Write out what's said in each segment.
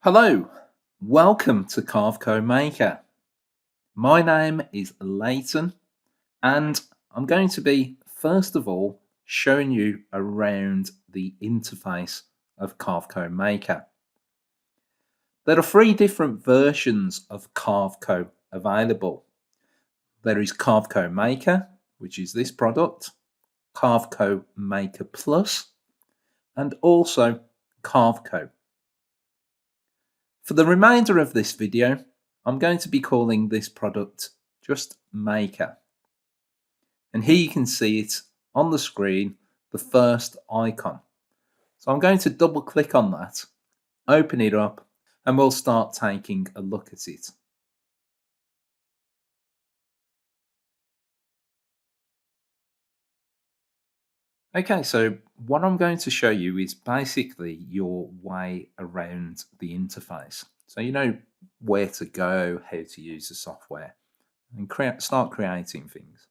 Hello, welcome to Carveco Maker. My name is Leighton, and I'm going to be, first of all, showing you around the interface of Carveco Maker. There are three different versions of Carveco available. There is Carveco Maker, which is this product, Carveco Maker Plus, and also Carveco. For the remainder of this video, I'm going to be calling this product just Maker. And here you can see it on the screen, the first icon. So I'm going to double click on that, open it up, and we'll start taking a look at it. Okay, so what I'm going to show you is basically your way around the interface. So you know where to go, how to use the software, and start creating things.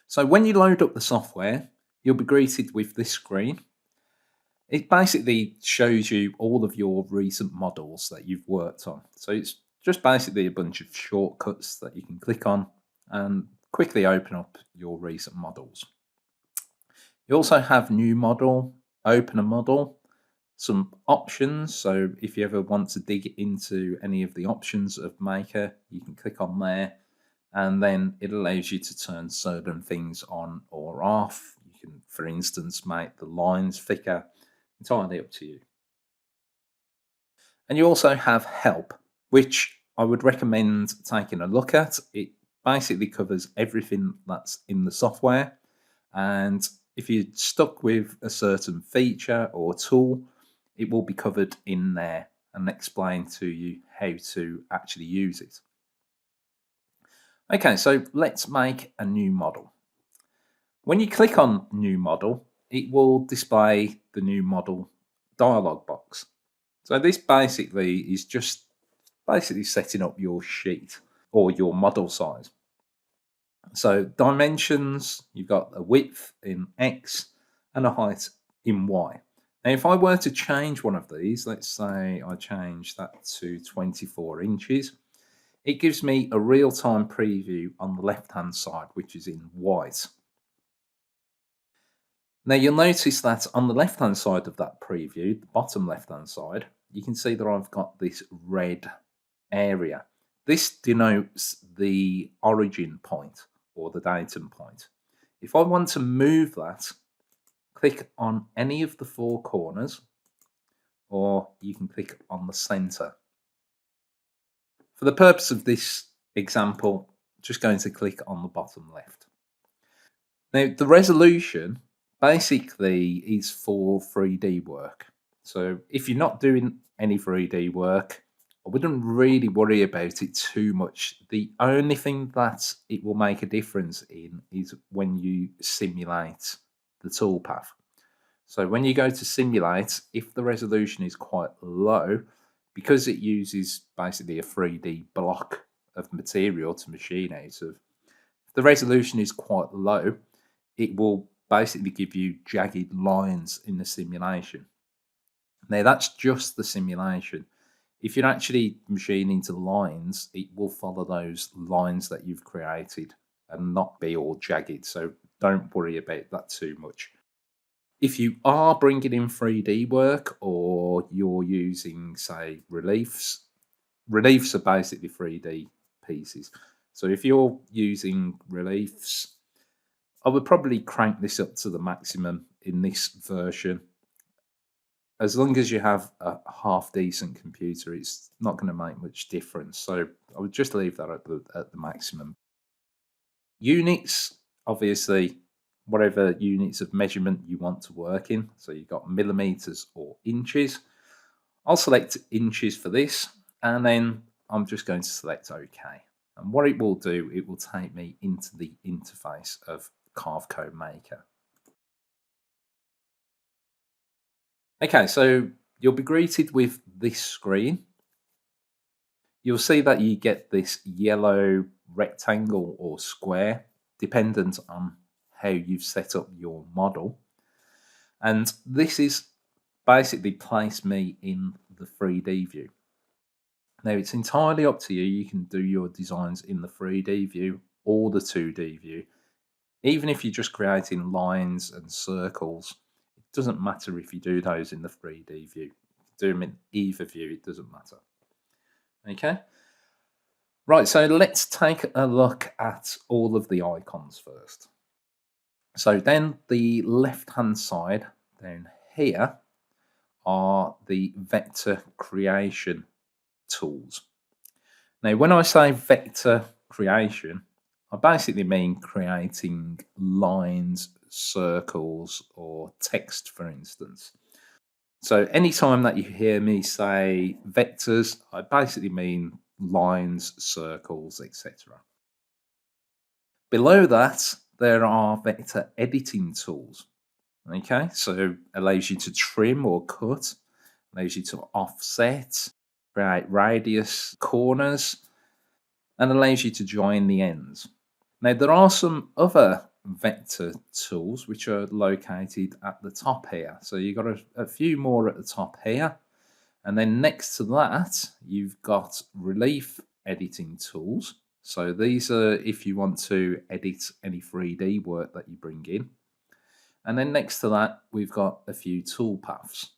So when you load up the software, you'll be greeted with this screen. It basically shows you all of your recent models that you've worked on. So it's just basically a bunch of shortcuts that you can click on and quickly open up your recent models. You also have new model, open a model, some options. So if you ever want to dig into any of the options of Maker, you can click on there, and then it allows you to turn certain things on or off. You can, for instance, make the lines thicker. Entirely up to you. And you also have help, which I would recommend taking a look at. It basically covers everything that's in the software, and if you're stuck with a certain feature or tool, it will be covered in there and explain to you how to actually use it. Okay, so let's make a new model. When you click on New Model, it will display the new model dialog box. So this basically is just setting up your sheet or your model size. So dimensions, you've got a width in X and a height in Y. Now if I were to change one of these, let's say I change that to 24 inches, it gives me a real-time preview on the left-hand side, which is in white. Now you'll notice that on the left-hand side of that preview, the bottom left-hand side, you can see that I've got this red area. This denotes the origin point or the datum point. If I want to move that, click on any of the four corners, or you can click on the center. For the purpose of this example, I'm just going to click on the bottom left. Now the resolution basically is for 3D work. So if you're not doing any 3D work, I wouldn't really worry about it too much. The only thing that it will make a difference in is when you simulate the toolpath. So when you go to simulate, if the resolution is quite low, because it uses basically a 3D block of material to machine out of, if the resolution is quite low, it will basically give you jagged lines in the simulation. Now that's just the simulation. If you're actually machining to lines, it will follow those lines that you've created and not be all jagged. So don't worry about that too much. If you are bringing in 3D work or you're using, say, reliefs are basically 3D pieces. So if you're using reliefs, I would probably crank this up to the maximum in this version. As long as you have a half decent computer, it's not going to make much difference. So I would just leave that at the maximum. Units, obviously, whatever units of measurement you want to work in. So you've got millimeters or inches. I'll select inches for this, and then I'm just going to select OK. And what it will do, it will take me into the interface of Carveco Maker. Okay, so you'll be greeted with this screen. You'll see that you get this yellow rectangle or square, dependent on how you've set up your model. And this is basically placed me in the 3D view. Now it's entirely up to you. You can do your designs in the 3D view or the 2D view. Even if you're just creating lines and circles, it doesn't matter if you do those in the 3D view. Do them in either view, it doesn't matter. Okay. Right, so let's take a look at all of the icons first. So then the left-hand side down here are the vector creation tools. Now, when I say vector creation, I basically mean creating lines, circles, or text, for instance. So anytime that you hear me say vectors, I basically mean lines, circles, etc. Below that, there are vector editing tools. Okay, so allows you to trim or cut, allows you to offset, create radius corners, and allows you to join the ends. Now, there are some other vector tools which are located at the top here. So you've got a few more at the top here. And then next to that, you've got relief editing tools. So these are if you want to edit any 3D work that you bring in. And then next to that, we've got a few toolpaths.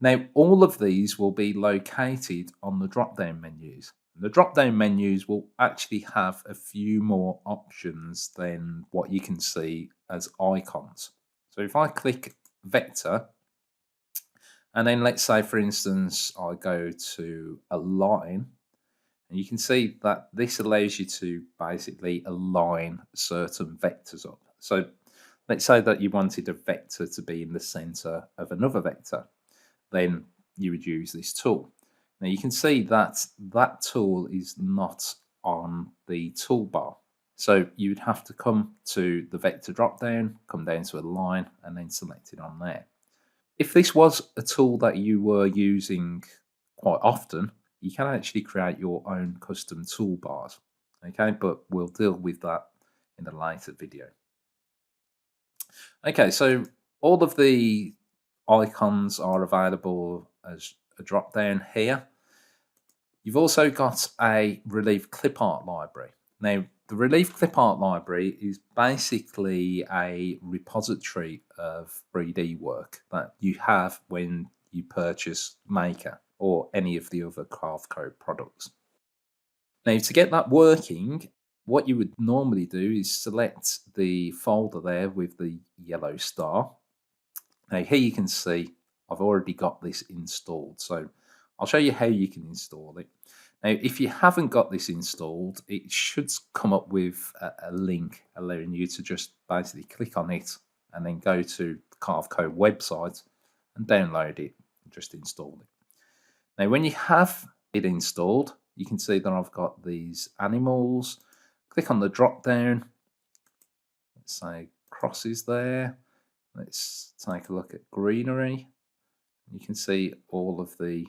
Now, all of these will be located on the drop-down menus. The drop-down menus will actually have a few more options than what you can see as icons. So if I click vector, and then let's say, for instance, I go to align, and you can see that this allows you to basically align certain vectors up. So let's say that you wanted a vector to be in the center of another vector. Then you would use this tool. Now you can see that that tool is not on the toolbar. So you would have to come to the vector drop down, come down to align, and then select it on there. If this was a tool that you were using quite often, you can actually create your own custom toolbars. Okay, but we'll deal with that in a later video. Okay, so all of the icons are available as a drop down here. You've also got a Relief Clipart Library. Now, the Relief Clipart Library is basically a repository of 3D work that you have when you purchase Maker or any of the other Carveco products. Now, to get that working, what you would normally do is select the folder there with the yellow star. Now here you can see I've already got this installed, so I'll show you how you can install it. Now if you haven't got this installed, it should come up with a link allowing you to just basically click on it and then go to the Carveco website and download it and just install it. Now when you have it installed, you can see that I've got these animals. Click on the drop down, let's say crosses there. Let's take a look at greenery. You can see all of the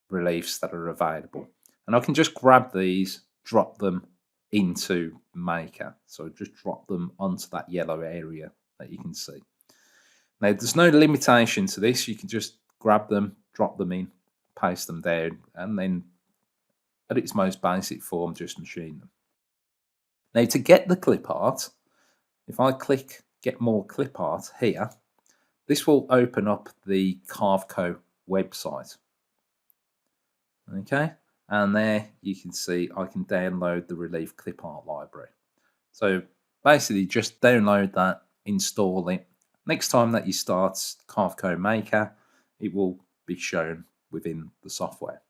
reliefs that are available. And I can just grab these, drop them into Maker. So just drop them onto that yellow area that you can see. Now there's no limitation to this. You can just grab them, drop them in, paste them down, and then at its most basic form, just machine them. Now to get the clip art, if I click Get More Clip Art here, this will open up the Carveco website. Okay, and there you can see I can download the Relief Clip Art Library. So basically just download that, install it. Next time that you start Carveco Maker, it will be shown within the software.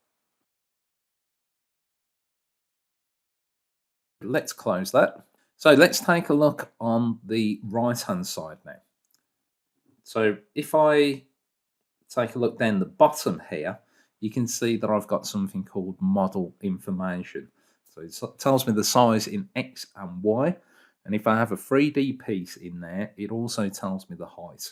Let's close that. So let's take a look on the right hand side now. So if I take a look down the bottom here, you can see that I've got something called model information. So it tells me the size in X and Y. And if I have a 3D piece in there, it also tells me the height.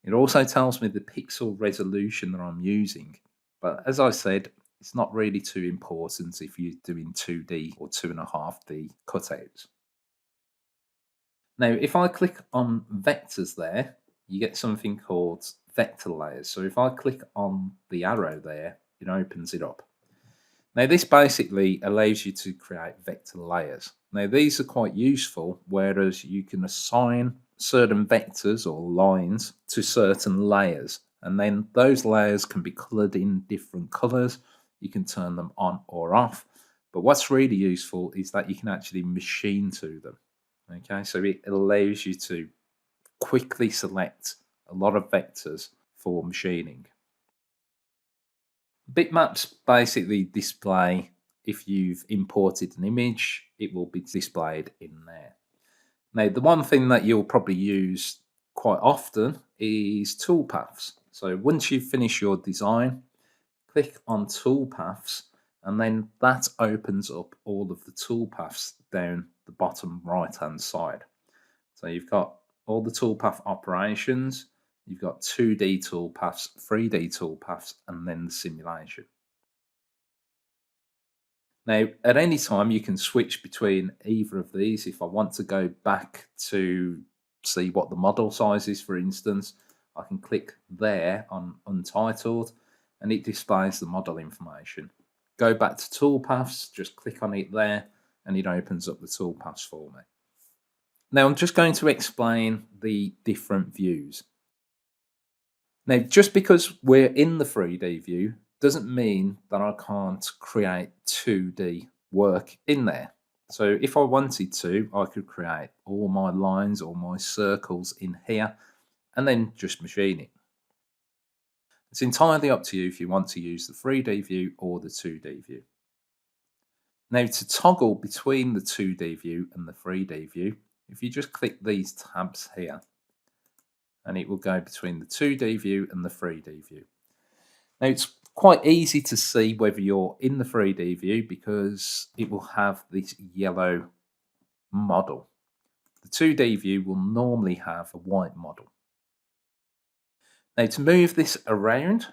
It also tells me the pixel resolution that I'm using. But as I said, it's not really too important if you're doing 2D or 2.5D cutouts. Now, if I click on vectors there, you get something called vector layers. So if I click on the arrow there, it opens it up. Now this basically allows you to create vector layers. Now these are quite useful, whereas you can assign certain vectors or lines to certain layers, and then those layers can be colored in different colors. You can turn them on or off. But what's really useful is that you can actually machine to them. Okay, so it allows you to quickly select a lot of vectors for machining. Bitmaps basically display, if you've imported an image, it will be displayed in there. Now, the one thing that you'll probably use quite often is Toolpaths. So once you finish your design, click on Toolpaths, and then that opens up all of the toolpaths down the bottom right hand side. So you've got all the toolpath operations, you've got 2D toolpaths, 3D toolpaths, and then the simulation. Now, at any time, you can switch between either of these. If I want to go back to see what the model size is, for instance, I can click there on Untitled, and it displays the model information. Go back to Toolpaths, just click on it there, and it opens up the toolpaths for me. Now I'm just going to explain the different views. Now, just because we're in the 3D view doesn't mean that I can't create 2D work in there. So if I wanted to, I could create all my lines or my circles in here and then just machine it. It's entirely up to you if you want to use the 3D view or the 2D view. Now, to toggle between the 2D view and the 3D view, if you just click these tabs here, and it will go between the 2D view and the 3D view. Now, it's quite easy to see whether you're in the 3D view because it will have this yellow model. The 2D view will normally have a white model. Now, to move this around,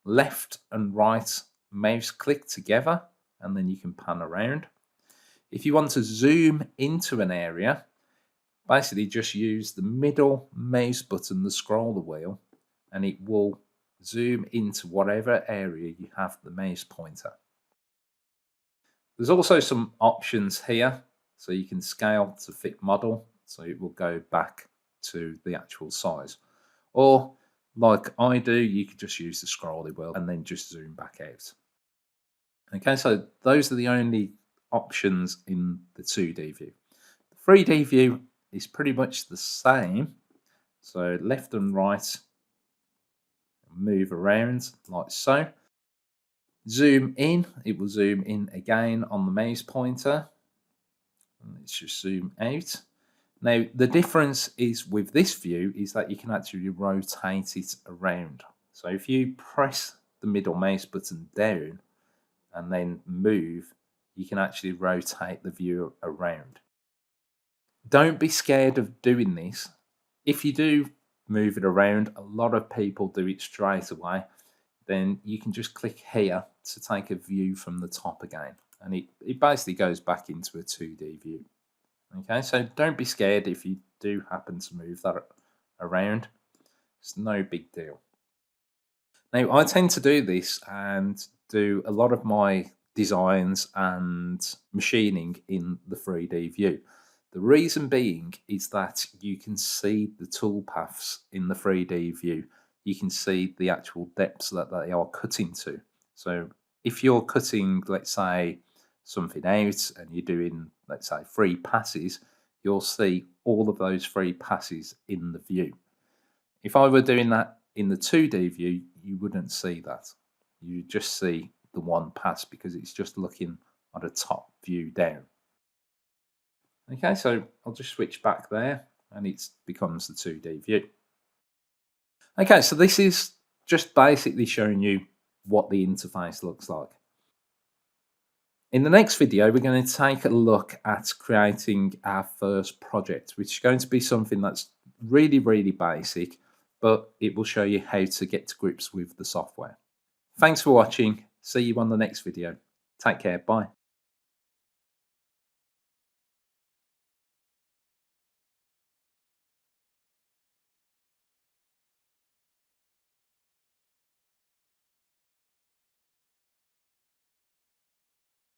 left and right mouse click together, and then you can pan around. If you want to zoom into an area, basically just use the middle mouse button, the scroller wheel, and it will zoom into whatever area you have the mouse pointer. There's also some options here, so you can scale to fit model, so it will go back to the actual size. Or, like I do, you could just use the scroller wheel and then just zoom back out. Okay, so those are the only options in the 2D view. The 3D view is pretty much the same. So left and right, move around like so. Zoom in, it will zoom in again on the mouse pointer. Let's just zoom out. Now, the difference is with this view is that you can actually rotate it around. So if you press the middle mouse button down and then move, you can actually rotate the view around. Don't be scared of doing this. If you do move it around, a lot of people do it straight away. Then you can just click here to take a view from the top again. And it basically goes back into a 2D view. Okay, so don't be scared if you do happen to move that around. It's no big deal. Now, I tend to do this and do a lot of my designs and machining in the 3D view. The reason being is that you can see the toolpaths in the 3D view. You can see the actual depths that they are cut into. So if you're cutting, let's say, something out and you're doing, let's say, 3 passes, you'll see all of those 3 passes in the view. If I were doing that in the 2D view, you wouldn't see that. You just see the 1 pass because it's just looking at a top view down. Okay, so I'll just switch back there and it becomes the 2D view. Okay, so this is just basically showing you what the interface looks like. In the next video, we're going to take a look at creating our first project, which is going to be something that's really, really basic, but it will show you how to get to grips with the software. Thanks for watching. See you on the next video. Take care. Bye.